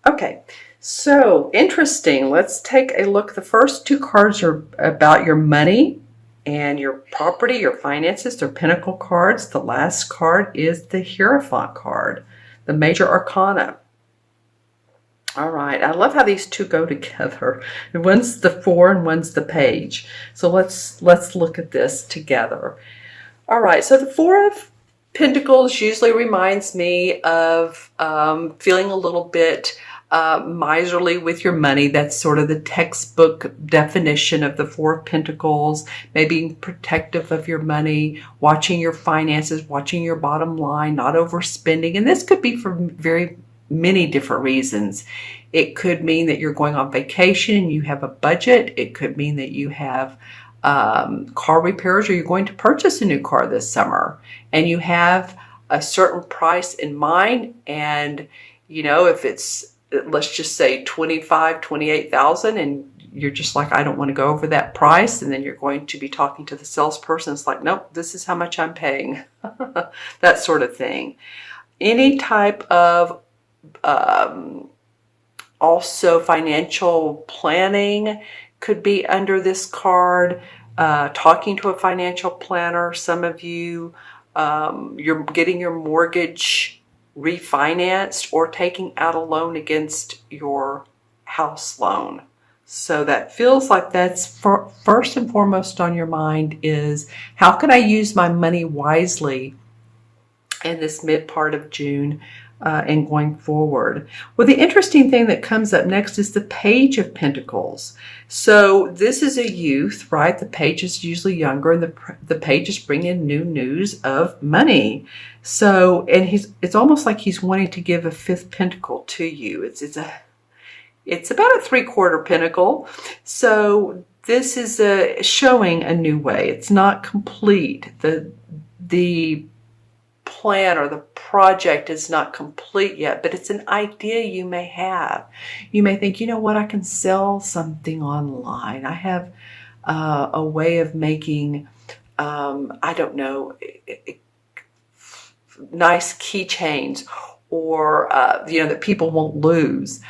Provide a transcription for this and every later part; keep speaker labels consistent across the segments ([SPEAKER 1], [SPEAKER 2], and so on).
[SPEAKER 1] Okay, so interesting. Let's take a look. The first two cards are about your money and your property, your finances. They're Pentacle cards. The last card is the Hierophant card, the Major Arcana. All right, I love how these two go together. One's the Four and one's the Page. So let's look at this together. All right, so the Four of Pentacles usually reminds me of feeling a little bit miserly with your money. That's sort of the textbook definition of the Four of Pentacles. Maybe being protective of your money, watching your finances, watching your bottom line, not overspending. And this could be for very many different reasons. It could mean that you're going on vacation and you have a budget. It could mean that you have car repairs, or you're going to purchase a new car this summer and you have a certain price in mind. And you know, if it's, let's just say 28,000, and you're just like, I don't want to go over that price. And then you're going to be talking to the salesperson. It's like, nope, this is how much I'm paying. That sort of thing. Any type of also financial planning could be under this card. Talking to a financial planner. Some of you, you're getting your mortgage refinanced or taking out a loan against your house loan. So that feels like that's first and foremost on your mind is, how can I use my money wisely in this mid part of June and going forward? Well, the interesting thing that comes up next is the Page of Pentacles. So this is a youth, right? The Page is usually younger, and the Page is bringing new news of money. So, and it's almost like he's wanting to give a fifth pentacle to you. It's about a 3/4 pentacle. So this is showing a new way. It's not complete. The plan or the project is not complete yet, but it's an idea you may have. You may think, you know what, I can sell something online. I have a way of making, I don't know, nice keychains, or, you know, that people won't lose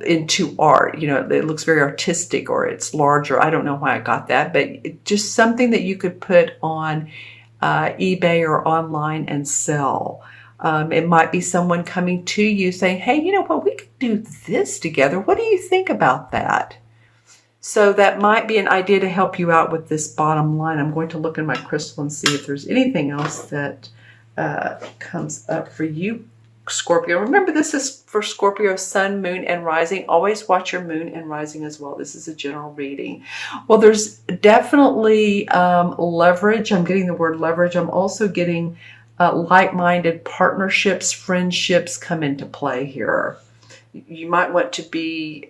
[SPEAKER 1] into art. You know, it looks very artistic, or it's larger. I don't know why I got that, but just something that you could put on eBay or online and sell. It might be someone coming to you saying, hey, you know what, we could do this together. What do you think about that? So that might be an idea to help you out with this bottom line. I'm going to look in my crystal and see if there's anything else that comes up for you, Scorpio. Remember, this is for Scorpio, sun, moon, and rising. Always watch your moon and rising as well. This is a general reading. Well, there's definitely leverage. I'm getting the word leverage. I'm also getting like-minded partnerships, friendships come into play here. You might want to be,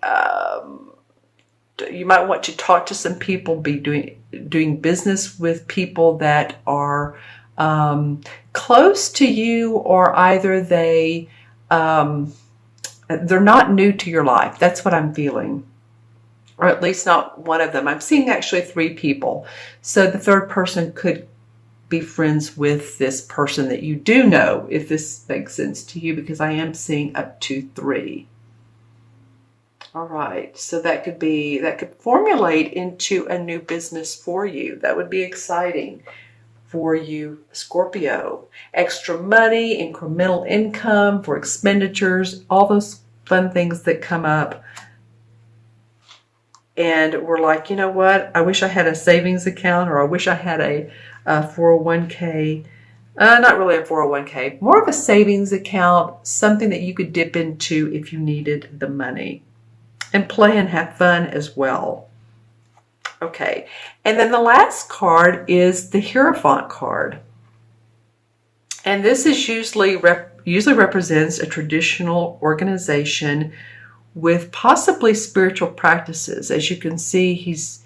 [SPEAKER 1] you might want to talk to some people, be doing business with people that are close to you, or either they're not new to your life. That's what I'm feeling. Or at least not one of them. I'm seeing actually 3 people. So the third person could be friends with this person that you do know, if this makes sense to you, because I am seeing up to 3. All right, so that could formulate into a new business for you. That would be exciting for you, Scorpio. Extra money, incremental income for expenditures, all those fun things that come up. And we're like, you know what? I wish I had a savings account, or I wish I had a 401k. Not really a 401k, more of a savings account, something that you could dip into if you needed the money. And play and have fun as well. Okay, and then the last card is the Hierophant card. And this is usually represents a traditional organization with possibly spiritual practices. As you can see, he's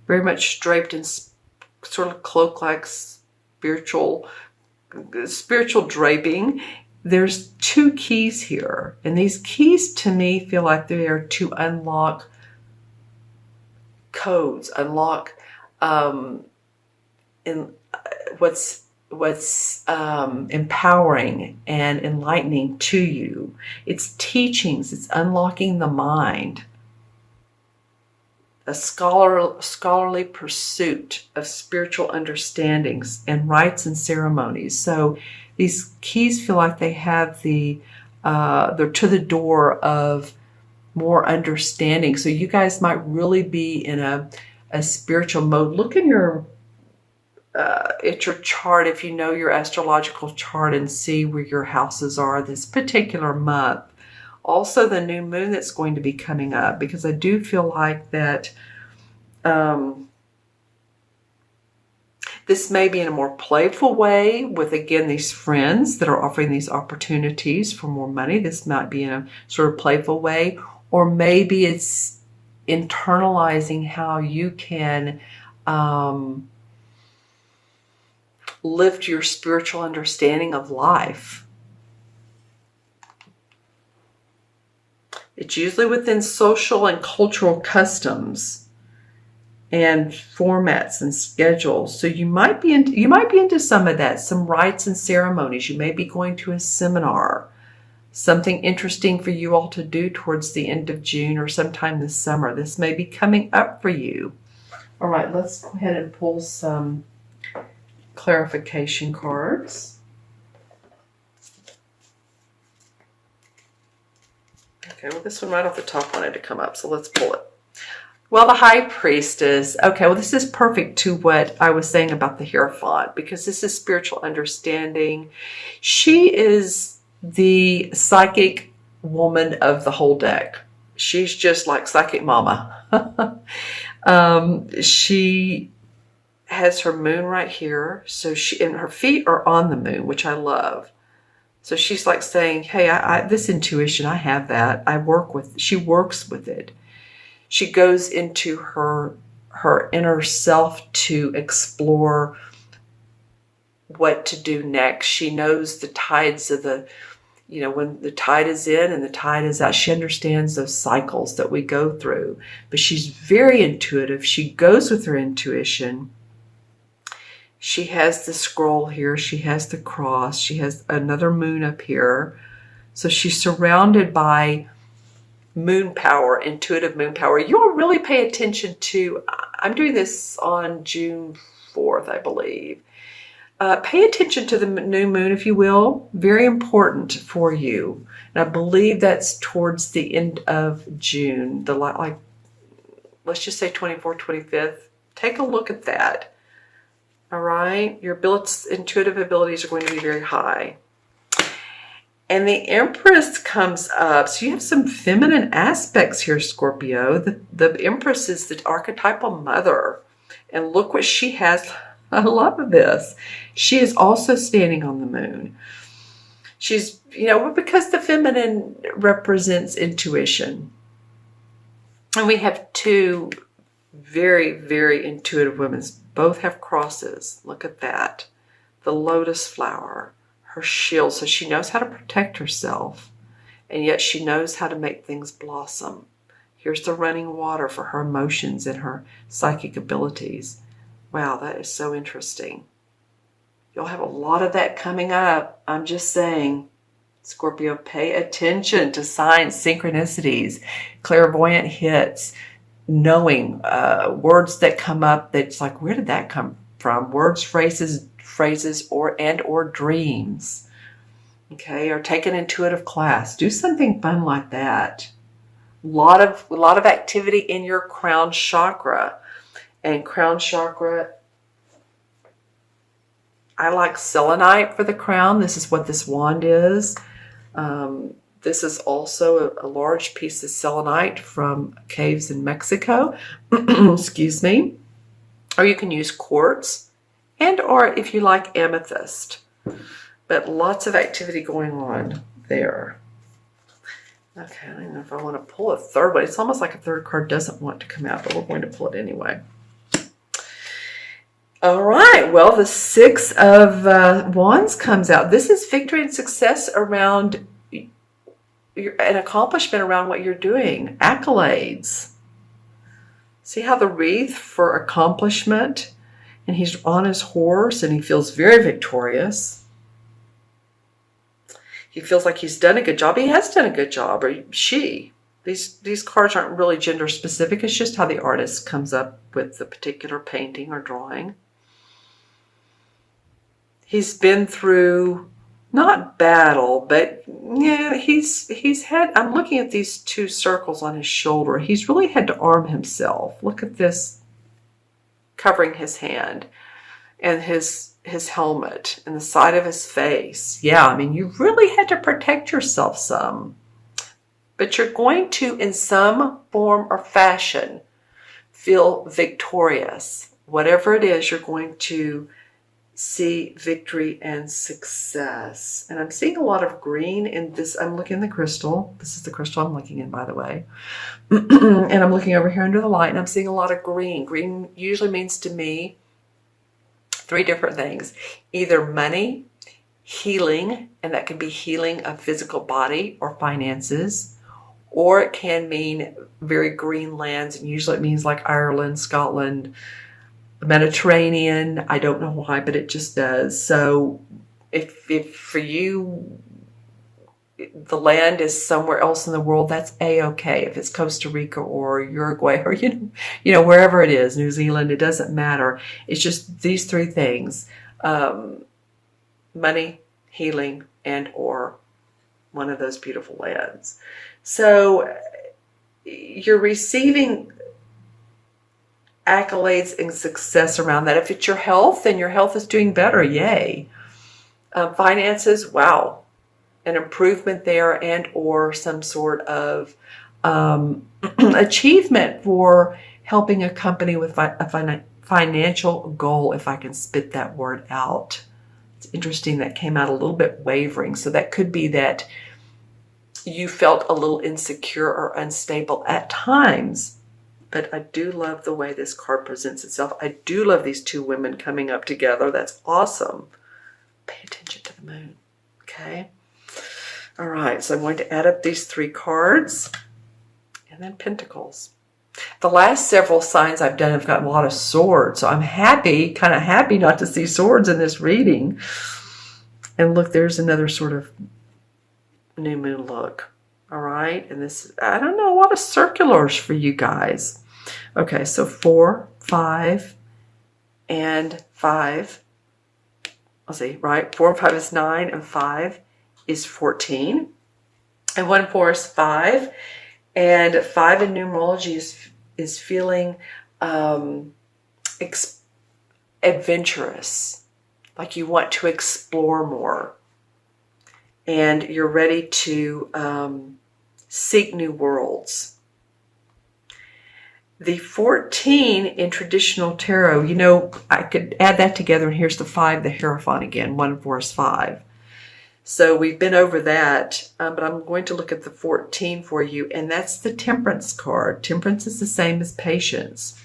[SPEAKER 1] very much draped in sort of cloak-like spiritual draping. There's 2 keys here, and these keys to me feel like they are to unlock codes, unlock in what's what's empowering and enlightening to you. It's teachings. It's unlocking the mind. A scholarly pursuit of spiritual understandings and rites and ceremonies. So these keys feel like they have they're to the door of more understanding. So you guys might really be in a spiritual mode. Look in your at your chart, if you know your astrological chart, and see where your houses are this particular month. Also the new moon that's going to be coming up, because I do feel like that this may be in a more playful way with, again, these friends that are offering these opportunities for more money. This might be in a sort of playful way, or maybe it's internalizing how you can lift your spiritual understanding of life. It's usually within social and cultural customs and formats and schedules. So you might be into some of that, some rites and ceremonies. You may be going to a seminar, something interesting for you all to do towards the end of June or sometime this summer. This may be coming up for you. All right, let's go ahead and pull some clarification cards. Okay, well, this one right off the top wanted to come up, so let's pull it. Well, the High Priestess. Okay, well, this is perfect to what I was saying about the Hierophant, because this is spiritual understanding. She is the psychic woman of the whole deck. She's just like Psychic Mama. She has her moon right here, so and her feet are on the moon, which I love. So she's like saying, hey, this intuition, I have that. She works with it. She goes into her inner self to explore what to do next. She knows the tides of when the tide is in and the tide is out. She understands those cycles that we go through. But she's very intuitive. She goes with her intuition. She has the scroll here. She has the cross. She has another moon up here. So she's surrounded by moon power, intuitive moon power. You'll really pay attention to, I'm doing this on June 4th, I believe. Pay attention to the new moon, if you will. Very important for you. And I believe that's towards the end of June. Let's just say 24th, 25th. Take a look at that. All right, your intuitive abilities are going to be very high. And the Empress comes up. So you have some feminine aspects here, Scorpio. The Empress is the archetypal mother. And look what she has. I love this. She is also standing on the moon. She's, because the feminine represents intuition. And we have two very, very intuitive women. Both have crosses. Look at that. The lotus flower, her shield. So she knows how to protect herself, and yet she knows how to make things blossom. Here's the running water for her emotions and her psychic abilities. Wow, that is so interesting. You'll have a lot of that coming up. I'm just saying, Scorpio, pay attention to signs, synchronicities, clairvoyant hits, knowing words that come up that's like, where did that come from? Words, phrases, or dreams. Okay, or take an intuitive class. Do something fun like that. A lot of activity in your crown chakra. And crown chakra, I like selenite for the crown. This is what this wand is. This is also a large piece of selenite from caves in Mexico. Excuse me. Or you can use quartz, and or if you like, amethyst. But lots of activity going on there. Okay, I don't know if I want to pull a third one. It's almost like a third card doesn't want to come out, but we're going to pull it anyway. All right, well, the Six of Wands comes out. This is victory and success around an accomplishment around what you're doing. Accolades. See how the wreath for accomplishment and he's on his horse and he feels very victorious. He feels like he's done a good job. He has done a good job, or she. These cards aren't really gender specific. It's just how the artist comes up with the particular painting or drawing. He's been through, not battle, but yeah, he's had, I'm looking at these two circles on his shoulder. He's really had to arm himself. Look at this covering his hand and his helmet and the side of his face. Yeah, I mean, you really had to protect yourself some. But you're going to, in some form or fashion, feel victorious. Whatever it is, you're going to see victory and success. And I'm seeing a lot of green in this. I'm looking in the crystal. This is the crystal I'm looking in, by the way. And I'm looking over here under the light, and I'm seeing a lot of green. Green usually means to me three different things. Either money, healing, and that can be healing of physical body or finances, or it can mean very green lands, and usually it means like Ireland, Scotland, the Mediterranean. I don't know why, but it just does. So if for you the land is somewhere else in the world, that's a-okay. If it's Costa Rica or Uruguay or you know wherever it is, New Zealand, it doesn't matter. It's just these three things: money, healing, and or one of those beautiful lands. So you're receiving accolades and success around that. If it's your health, then your health is doing better. Yay. Finances, wow. An improvement there, and or some sort of achievement for helping a company with a financial goal, if I can spit that word out. It's interesting that came out a little bit wavering. So that could be that you felt a little insecure or unstable at times. But I do love the way this card presents itself. I do love these two women coming up together. That's awesome. Pay attention to the moon. Okay. All right. So I'm going to add up these three cards. And then pentacles. The last several signs I've done have gotten a lot of swords. So I'm happy, kind of happy not to see swords in this reading. And look, there's another sort of new moon look. All right. And this, I don't know, a lot of circulars for you guys. Okay. So 4, 5, and 5. I'll see, right? 4 and 5 is 9, and 5 is 14. And 1 and 4 is 5. And 5 in numerology is feeling adventurous, like you want to explore more, and you're ready to seek new worlds. The 14 in traditional tarot, you know, I could add that together, and here's the 5, the Hierophant again. 1 and 4 is 5. So we've been over that, but I'm going to look at the 14 for you, and that's the Temperance card. Temperance is the same as patience.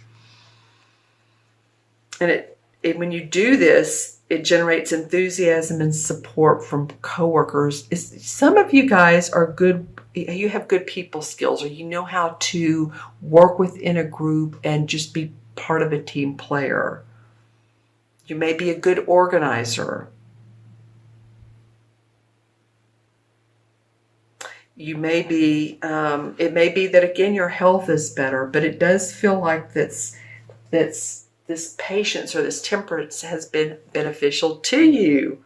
[SPEAKER 1] And when you do this, it generates enthusiasm and support from coworkers. Some of you guys are good, you have good people skills, or you know how to work within a group and just be part of a team player. You may be a good organizer. You may be, it may be that again your health is better, but it does feel like this patience or this temperance has been beneficial to you.